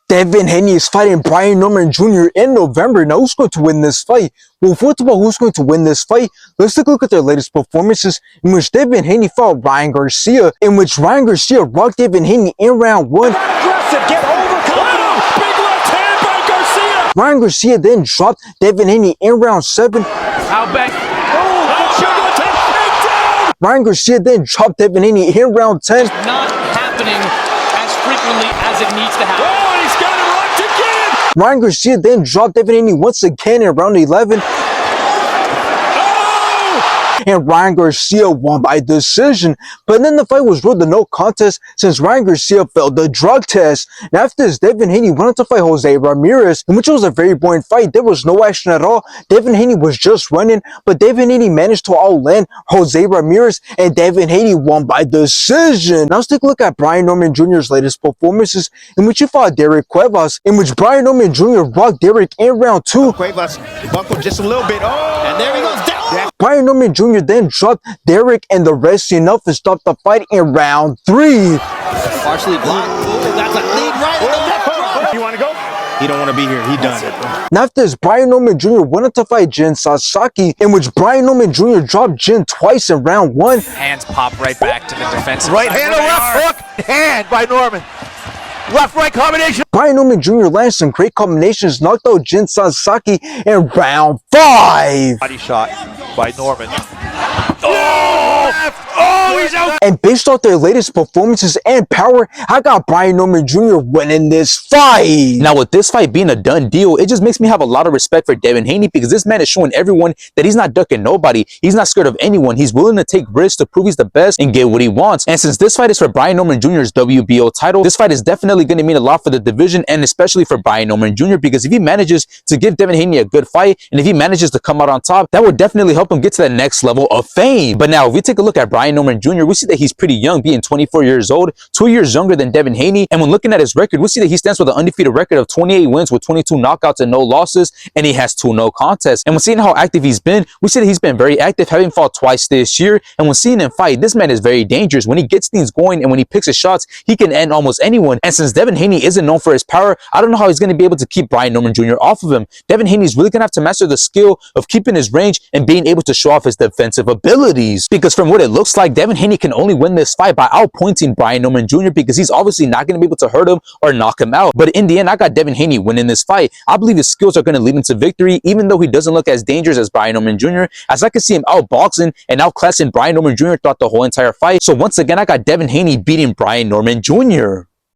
Devin Haney is fighting Brian Norman Jr. in November. Now, who's going to win this fight? Well, first of all, who's going to win this fight? Let's take a look at their latest performances, in which Devin Haney fought Ryan Garcia, in which Ryan Garcia rocked Devin Haney in round 1. Aggressive, get overconfident. Big left hand by Garcia. Ryan Garcia then dropped Devin Haney in round 7. How back? Oh, jugular takedown. Ryan Garcia then dropped Devin Haney in round 10. Not happening as frequently as it needs to happen. Oh, and he's got it locked again. Ryan Garcia then dropped Devin Haney once again in round 11. And Ryan Garcia won by decision. But then the fight was ruled a no contest since Ryan Garcia failed the drug test. And after this, Devin Haney went on to fight Jose Ramirez, in which was a very boring fight. There was no action at all. Devin Haney was just running, but Devin Haney managed to outland Jose Ramirez, and Devin Haney won by decision. Now let's take a look at Brian Norman Jr.'s latest performances, in which he fought Derek Cuevas, in which Brian Norman Jr. rocked Derek in round 2. Cuevas buckled just a little bit. Oh, and there he goes down. Brian Norman Jr. then dropped Derek and the rest enough and stopped the fight in round 3. Partially blocked. Ooh, that's a lead right in the left front. You want to go? He don't want to be here. He done. Now after this, Brian Norman Jr. went on to fight Jin Sasaki, in which Brian Norman Jr. dropped Jin twice in round 1. Hands pop right back to the defensive Right side. hand or left hook, hand by Norman. Left-right combination. Brian Norman Jr. landed some great combinations, knocked out Jin Sasaki in round 5. Body shot by Norman. Oh! Oh, he's out. And based off their latest performances and power, I got Brian Norman Jr. winning this fight. Now, with this fight being a done deal, it just makes me have a lot of respect for Devin Haney, because this man is showing everyone that he's not ducking nobody. He's not scared of anyone. He's willing to take risks to prove he's the best and get what he wants. And since this fight is for Brian Norman Jr.'s WBO title, this fight is definitely going to mean a lot for the division, and especially for Brian Norman Jr., because if he manages to give Devin Haney a good fight, and if he manages to come out on top, that would definitely help him get to that next level of fame. But now, if we take a look at Brian Norman Jr., we see that he's pretty young, being 24 years old, 2 years younger than Devin Haney. And when looking at his record, we see that he stands with an undefeated record of 28 wins with 22 knockouts and no losses, and he has 2 no contests. And when seeing how active he's been, we see that he's been very active, having fought twice this year. And when seeing him fight, this man is very dangerous. When he gets things going and when he picks his shots, he can end almost anyone. And since Devin Haney isn't known for his power, I don't know how he's going to be able to keep Brian Norman Jr. off of him. Devin Haney's really going to have to master the skill of keeping his range and being able to show off his defensive abilities. Because from what it looks like, Devin Haney can only win this fight by outpointing Brian Norman Jr., because he's obviously not going to be able to hurt him or knock him out. But in the end, I got Devin Haney winning this fight. I believe his skills are going to lead him to victory, even though he doesn't look as dangerous as Brian Norman Jr., as I can see him outboxing and outclassing Brian Norman Jr. throughout the whole entire fight. So once again, I got Devin Haney beating Brian Norman Jr.